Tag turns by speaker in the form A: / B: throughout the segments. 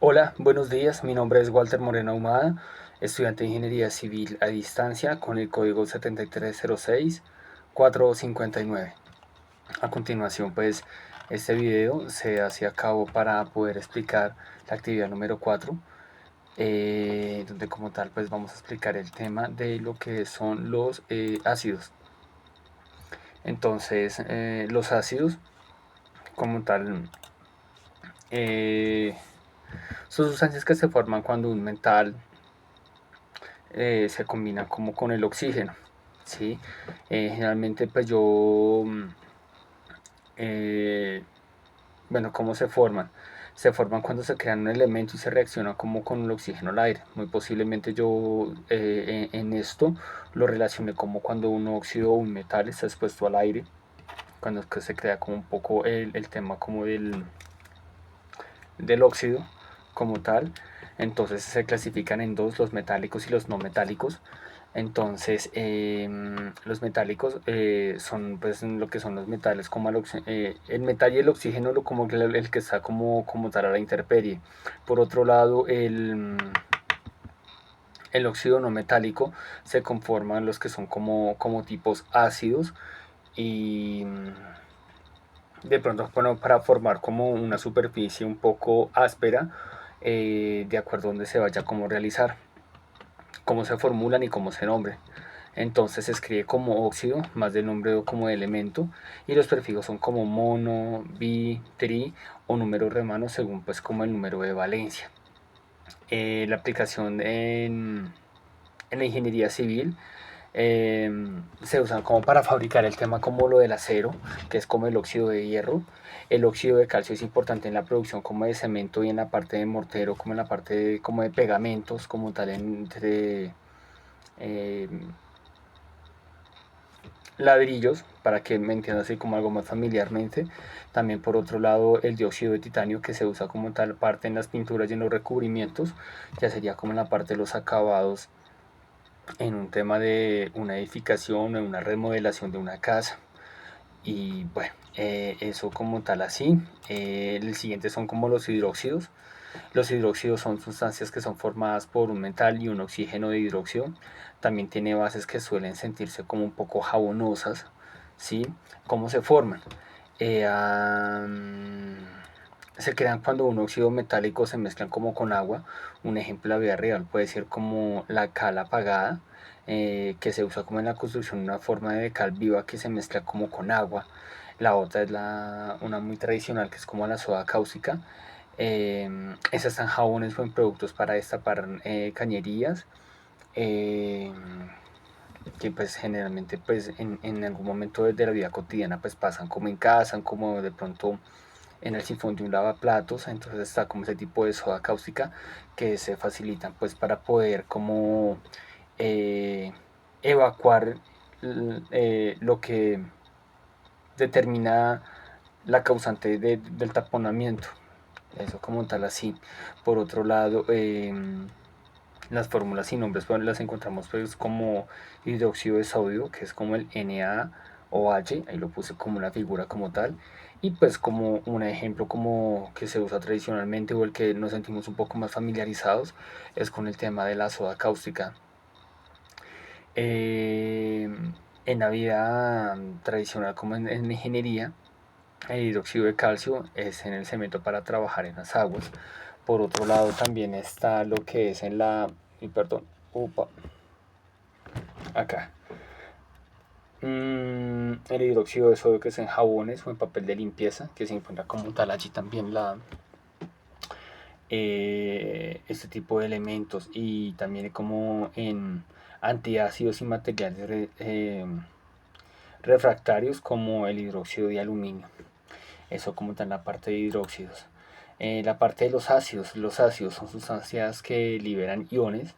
A: Hola, buenos días. Mi nombre es Walter Moreno Ahumada, estudiante de Ingeniería Civil a distancia con el código 7306-459. A continuación, pues, este video se hace a cabo para poder explicar la actividad número 4, donde como tal, pues, vamos a explicar el tema de lo que son los ácidos. Entonces, los ácidos, como tal, eh, son sustancias que se forman cuando un metal se combina como con el oxígeno, ¿sí? Generalmente pues yo, eh, bueno, ¿cómo se forman? Se forman cuando se crean un elemento y se reacciona como con el oxígeno al aire. Muy posiblemente yo en esto lo relacioné como cuando un óxido o un metal está expuesto al aire, cuando es que se crea como un poco el tema como del óxido como tal. Entonces se clasifican en dos, los metálicos y los no metálicos. Entonces, los metálicos son pues lo que son los metales, como el metal y el oxígeno, como el que está como tal a la intemperie. Por otro lado, el óxido no metálico se conforman los que son como tipos ácidos y de pronto bueno, para formar como una superficie un poco áspera, de acuerdo a donde se vaya como realizar, cómo se formulan y cómo se nombren. Entonces se escribe como óxido, más del nombre como de elemento, y los prefijos son como mono, bi, tri o número romano según pues como el número de valencia. La aplicación en la ingeniería civil se usan como para fabricar el tema como lo del acero, que es como el óxido de hierro. El óxido de calcio es importante en la producción como de cemento y en la parte de mortero, como en la parte como de pegamentos, como tal entre eh, ladrillos, para que me entiendas así como algo más familiarmente. También por otro lado el dióxido de titanio, que se usa como tal parte en las pinturas y en los recubrimientos, ya sería como en la parte de los acabados en un tema de una edificación o una remodelación de una casa. Y bueno, eso como tal así. El siguiente son como los hidróxidos. Los hidróxidos son sustancias que son formadas por un metal y un oxígeno de hidróxido. También tiene bases que suelen sentirse como un poco jabonosas, ¿sí? ¿Cómo se forman? Eh, um, Se crean cuando un óxido metálico se mezclan como con agua. Un ejemplo de la vida real puede ser como la cal apagada, que se usa como en la construcción, una forma de cal viva que se mezcla como con agua. La otra es una muy tradicional que es como la soda cáustica. Esas están jabones o en productos para destapar cañerías. eh, que pues generalmente pues en algún momento de la vida cotidiana pues pasan como en casa, como de pronto en el sifón de un lavaplatos. Entonces está como ese tipo de soda cáustica que se facilitan pues para poder como eh, evacuar lo que determina la causante del taponamiento. Eso como tal así. Por otro lado, las fórmulas y nombres pues, las encontramos pues como hidróxido de sodio, que es como el NaOH, ahí lo puse como una figura como tal, y pues como un ejemplo como que se usa tradicionalmente o el que nos sentimos un poco más familiarizados es con el tema de la soda cáustica. Eh, en la vida tradicional como en ingeniería, el hidróxido de calcio es en el cemento para trabajar en las aguas. Por otro lado también está lo que es en perdón, upa, acá. El hidróxido de sodio que es en jabones o en papel de limpieza, que se encuentra como tal allí también este tipo de elementos, y también como en antiácidos y materiales refractarios como el hidróxido de aluminio. Eso como tal la parte de hidróxidos. La parte de los ácidos son sustancias que liberan iones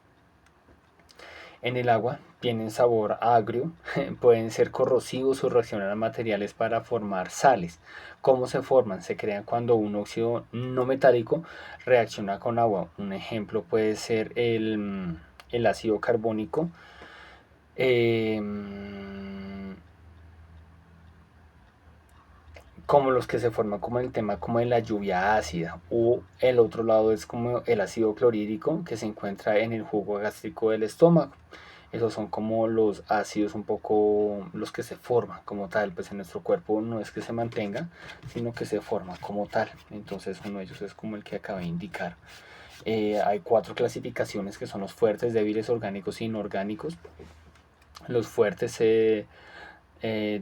A: en el agua, tienen sabor agrio, pueden ser corrosivos o reaccionan a materiales para formar sales. ¿Cómo se forman? Se crean cuando un óxido no metálico reacciona con agua. Un ejemplo puede ser el ácido carbónico. Eh, como los que se forman como el tema como de la lluvia ácida, o el otro lado es como el ácido clorhídrico que se encuentra en el jugo gástrico del estómago. Esos son como los ácidos un poco los que se forman como tal, pues en nuestro cuerpo no es que se mantenga, sino que se forma como tal. Entonces uno de ellos es como el que acabé de indicar. Hay cuatro clasificaciones que son los fuertes, débiles, orgánicos e inorgánicos. Los fuertes se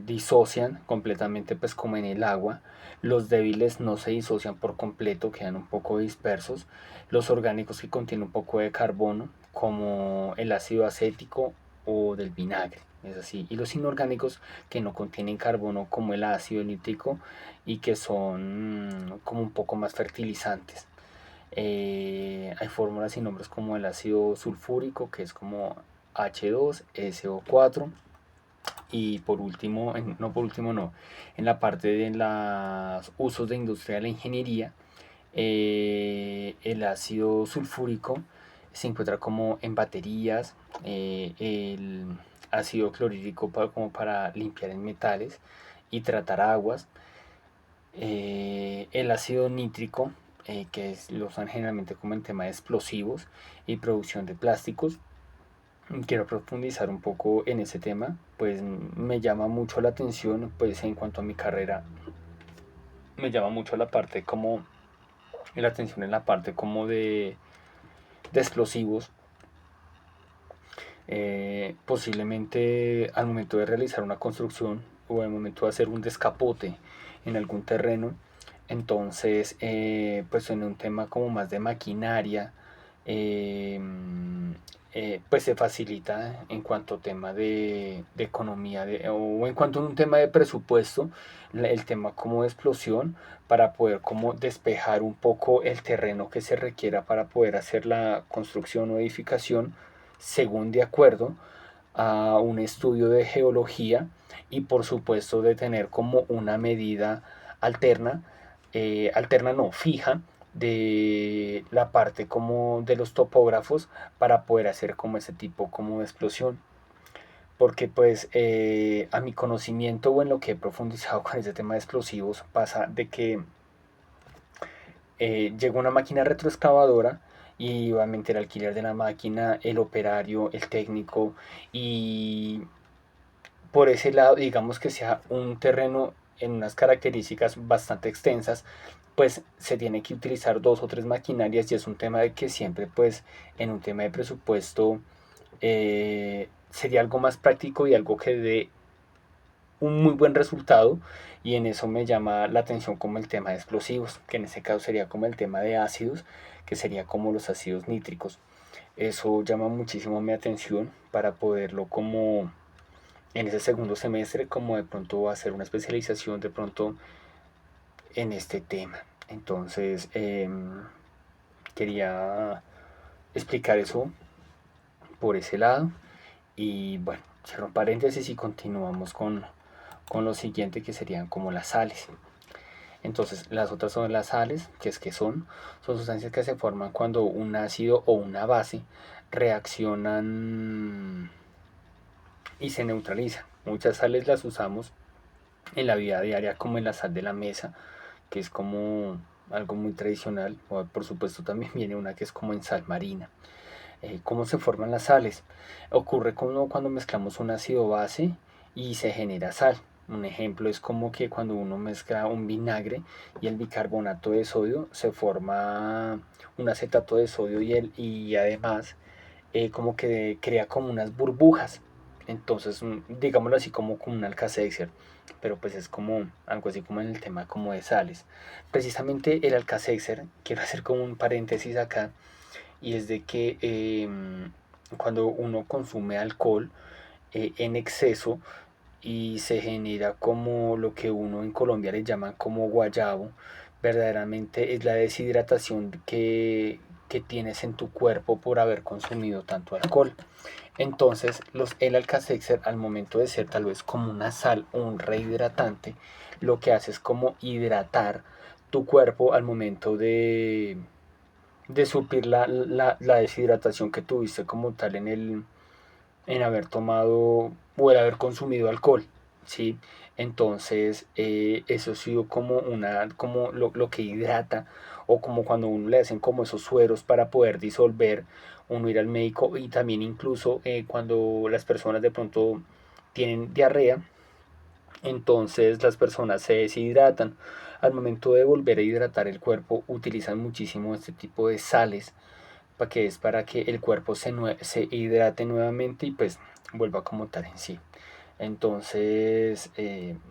A: disocian completamente pues como en el agua. Los débiles no se disocian por completo, quedan un poco dispersos. Los orgánicos que contienen un poco de carbono, como el ácido acético o del vinagre, es así. Y los inorgánicos que no contienen carbono, como el ácido nítrico, y que son como un poco más fertilizantes. Hay fórmulas y nombres como el ácido sulfúrico, que es como H2SO4. Y por último, no, en la parte de los usos de industria de la ingeniería, el ácido sulfúrico se encuentra como en baterías, el ácido clorhídrico como para limpiar en metales y tratar aguas, el ácido nítrico, lo usan generalmente como en tema de explosivos y producción de plásticos. Quiero profundizar un poco en ese tema, pues me llama mucho la atención, pues en cuanto a mi carrera, me llama mucho la atención en la parte como de explosivos. Posiblemente al momento de realizar una construcción o al momento de hacer un descapote en algún terreno, entonces pues en un tema como más de maquinaria, eh, pues se facilita en cuanto a tema de economía o en cuanto a un tema de presupuesto, el tema como de explosión para poder como despejar un poco el terreno que se requiera para poder hacer la construcción o edificación según de acuerdo a un estudio de geología y por supuesto de tener como una medida alterna, alterna no, fija, de la parte como de los topógrafos para poder hacer como ese tipo como de explosión. Porque pues a mi conocimiento o en lo que he profundizado con ese tema de explosivos pasa de que llegó una máquina retroexcavadora y obviamente el alquiler de la máquina, el operario, el técnico y por ese lado digamos que sea un terreno en unas características bastante extensas, pues se tiene que utilizar dos o tres maquinarias y es un tema de que siempre pues en un tema de presupuesto sería algo más práctico y algo que dé un muy buen resultado y en eso me llama la atención como el tema de explosivos, que en ese caso sería como el tema de ácidos, que sería como los ácidos nítricos. Eso llama muchísimo mi atención para poderlo como en ese segundo semestre, como de pronto hacer una especialización de pronto en este tema. Entonces, quería explicar eso por ese lado. Y bueno, cierro paréntesis y continuamos con lo siguiente que serían como las sales. Entonces, las otras son las sales, son sustancias que se forman cuando un ácido o una base reaccionan y se neutralizan. Muchas sales las usamos en la vida diaria como en la sal de la mesa, que es como algo muy tradicional, o por supuesto también viene una que es como en sal marina. ¿Cómo se forman las sales? Ocurre como cuando mezclamos un ácido base y se genera sal. Un ejemplo es como que cuando uno mezcla un vinagre y el bicarbonato de sodio se forma un acetato de sodio y además como que crea como unas burbujas. Entonces, digámoslo así como un alcacexer, pero pues es como algo así como en el tema como de sales. Precisamente el alcacexer, quiero hacer como un paréntesis acá, y es de que cuando uno consume alcohol en exceso y se genera como lo que uno en Colombia le llama como guayabo, verdaderamente es la deshidratación que tienes en tu cuerpo por haber consumido tanto alcohol. Entonces, el Alka-Seltzer al momento de ser tal vez como una sal o un rehidratante, lo que hace es como hidratar tu cuerpo al momento de suplir la deshidratación que tuviste como tal en haber tomado o el haber consumido alcohol. ¿sí? Entonces, eso ha sido como como lo que hidrata, o como cuando uno le hacen como esos sueros para poder disolver, uno ir al médico, y también incluso cuando las personas de pronto tienen diarrea, entonces las personas se deshidratan. Al momento de volver a hidratar el cuerpo, utilizan muchísimo este tipo de sales, para que el cuerpo se hidrate nuevamente y pues vuelva como tal en sí. Entonces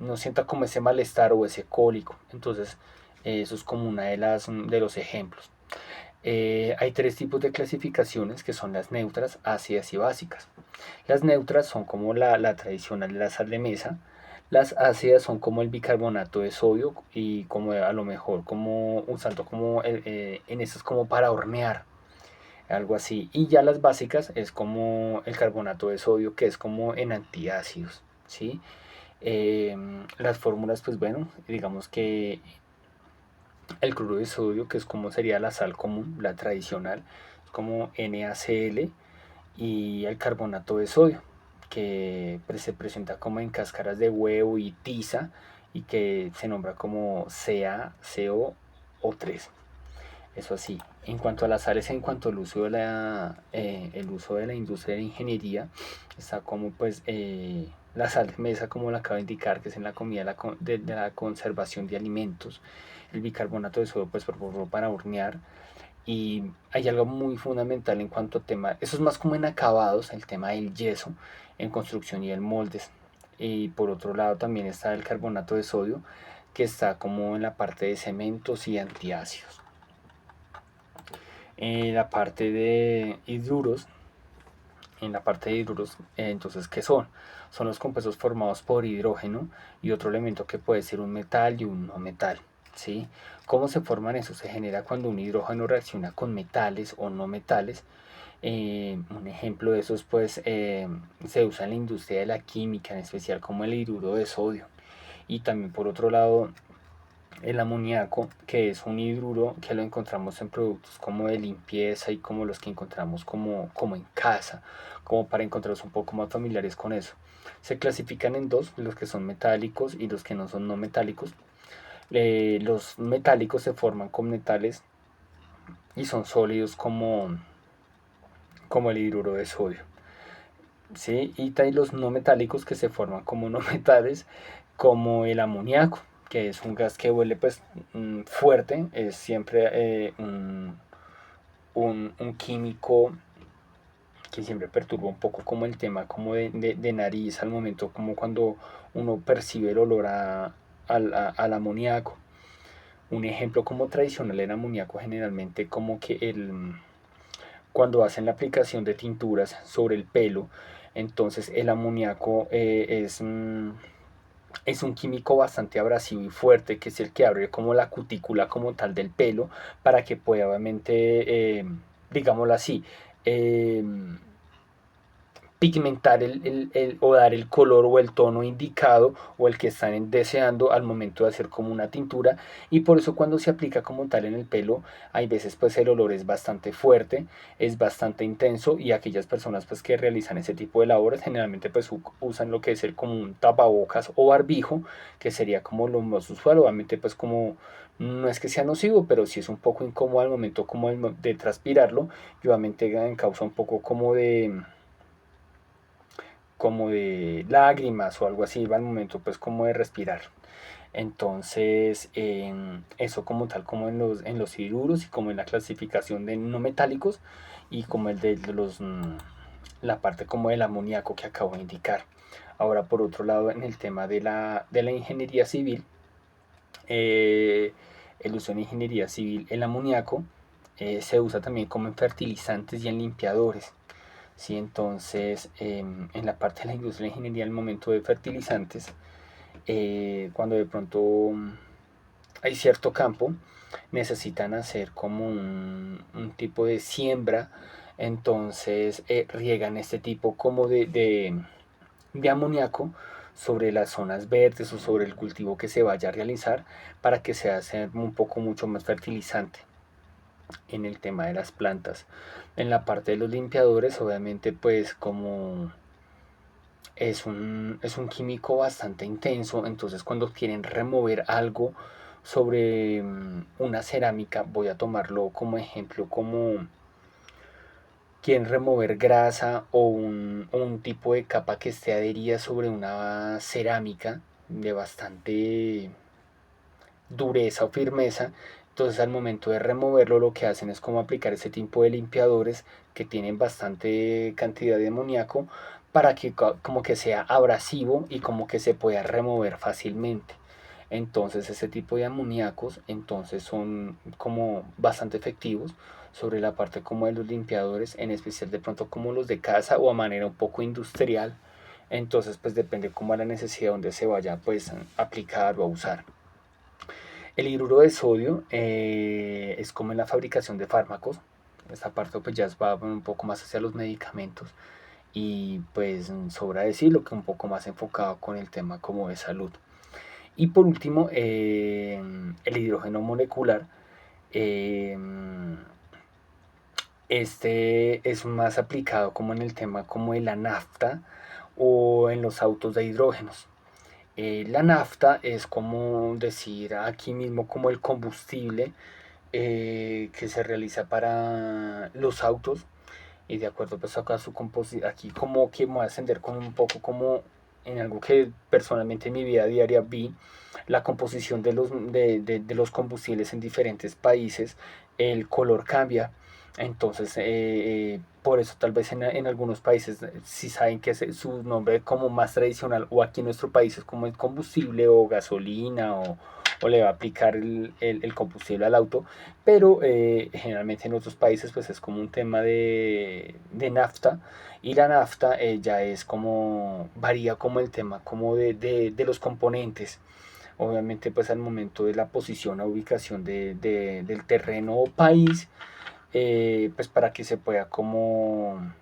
A: no sienta como ese malestar o ese cólico. Entonces eso es como una de los ejemplos. Hay tres tipos de clasificaciones, que son las neutras, ácidas y básicas. Las neutras son como la tradicional de la sal de mesa. Las ácidas son como el bicarbonato de sodio, y como a lo mejor como usando como en esas como para hornear, algo así. Y ya las básicas es como el carbonato de sodio, que es como en antiácidos, ¿sí? Las fórmulas, pues bueno, digamos que el cloruro de sodio, que es como sería la sal común, la tradicional, es como NaCl. Y el carbonato de sodio, que se presenta como en cáscaras de huevo y tiza, y que se nombra como CaCO3. Eso así. En cuanto a las sales, en cuanto al uso el uso de la industria de la ingeniería, está como pues la sal de mesa, como la acabo de indicar, que es en la comida de la conservación de alimentos. El bicarbonato de sodio, pues para hornear. Y hay algo muy fundamental en cuanto a tema, eso es más como en acabados, el tema del yeso en construcción y en moldes. Y por otro lado también está el carbonato de sodio, que está como en la parte de cementos y antiácidos. La parte de hidruros, en la parte de hidruros, entonces, ¿qué son? Son los compuestos formados por hidrógeno y otro elemento que puede ser un metal y un no metal, ¿sí? ¿Cómo se forman eso? Se genera cuando un hidrógeno reacciona con metales o no metales. Un ejemplo de esos, pues, se usa en la industria de la química, en especial como el hidruro de sodio. Y también por otro lado, el amoníaco, que es un hidruro que lo encontramos en productos como de limpieza y como los que encontramos como en casa, como para encontrarnos un poco más familiares con eso. Se clasifican en dos, los que son metálicos y los que no son no metálicos. Los metálicos se forman con metales y son sólidos como el hidruro de sodio. ¿Sí? Y hay los no metálicos, que se forman como no metales, como el amoníaco, que es un gas que huele pues fuerte, es siempre un químico que siempre perturba un poco como el tema como de nariz al momento, como cuando uno percibe el olor al amoníaco. Un ejemplo como tradicional en amoníaco, generalmente como que cuando hacen la aplicación de tinturas sobre el pelo, entonces el amoníaco es un químico bastante abrasivo y fuerte, que es el que abre como la cutícula como tal del pelo, para que pueda obviamente, digámoslo así, eh, pigmentar o dar el color o el tono indicado, o el que están deseando al momento de hacer como una tintura. Y por eso cuando se aplica como tal en el pelo, hay veces pues el olor es bastante fuerte, es bastante intenso, y aquellas personas pues que realizan ese tipo de labores generalmente pues usan lo que es el como un tapabocas o barbijo, que sería como lo más usual. Obviamente pues como no es que sea nocivo, pero sí es un poco incómodo al momento como de transpirarlo, y obviamente causa un poco como de lágrimas o algo así, va al momento pues como de respirar. Entonces, eso como tal, como en los hidruros, y como en la clasificación de no metálicos, y como el de la parte como del amoníaco que acabo de indicar. Ahora, por otro lado, en el tema de la ingeniería civil, eh, el uso en ingeniería civil, el amoníaco se usa también como en fertilizantes y en limpiadores. ¿Sí? Entonces, en la parte de la industria de la ingeniería, en el momento de fertilizantes, cuando de pronto hay cierto campo, necesitan hacer como un tipo de siembra, entonces riegan este tipo como de amoníaco sobre las zonas verdes o sobre el cultivo que se vaya a realizar, para que sea un poco mucho más fertilizante en el tema de las plantas. En la parte de los limpiadores, obviamente, pues como es un químico bastante intenso. Entonces cuando quieren remover algo sobre una cerámica, voy a tomarlo como ejemplo, como quieren remover grasa o un tipo de capa que esté adherida sobre una cerámica de bastante dureza o firmeza. Entonces al momento de removerlo lo que hacen es como aplicar ese tipo de limpiadores que tienen bastante cantidad de amoníaco para que como que sea abrasivo y como que se pueda remover fácilmente. Entonces ese tipo de amoníacos entonces son como bastante efectivos sobre la parte como de los limpiadores, en especial de pronto como los de casa o a manera un poco industrial. Entonces pues depende como a la necesidad donde se vaya pues a aplicar o a usar. El hidruro de sodio es como en la fabricación de fármacos. Esta parte pues ya va un poco más hacia los medicamentos y pues sobra decirlo que un poco más enfocado con el tema como de salud. Y por último, el hidrógeno molecular. eh, este es más aplicado como en el tema como de la nafta o en los autos de hidrógenos. La nafta es como decir aquí mismo como el combustible que se realiza para los autos y de acuerdo pues acá su composición, aquí como que me voy a ascender con un poco como en algo que personalmente en mi vida diaria vi, la composición de los combustibles en diferentes países, el color cambia. Entonces, por eso tal vez en algunos países si saben que es su nombre como más tradicional o aquí en nuestro país es como el combustible o gasolina o le va a aplicar el combustible al auto, pero generalmente en otros países pues es como un tema de nafta y la nafta ya es como, varía como el tema como de los componentes. Obviamente pues al momento de la posición o ubicación del terreno o país, pues para que se pueda como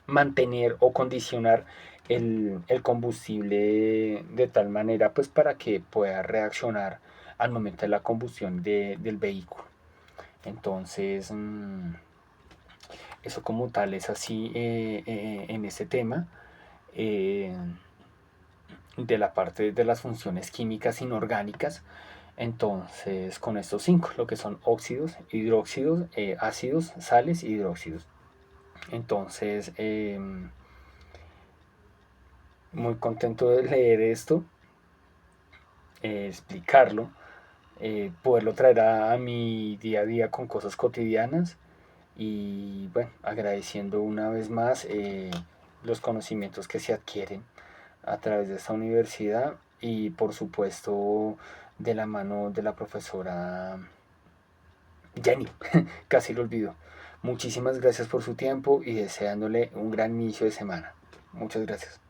A: mantener o condicionar el combustible de tal manera pues para que pueda reaccionar al momento de la combustión del vehículo. Entonces, eso como tal es así en ese tema eh, de la parte de las funciones químicas inorgánicas. Entonces, con estos cinco, lo que son óxidos, hidróxidos, ácidos, sales y hidróxidos. Entonces, muy contento de leer esto, explicarlo, poderlo traer a mi día a día con cosas cotidianas y bueno, agradeciendo una vez más los conocimientos que se adquieren a través de esta universidad y por supuesto de la mano de la profesora Jenny, casi lo olvido. Muchísimas gracias por su tiempo y deseándole un gran inicio de semana. Muchas gracias.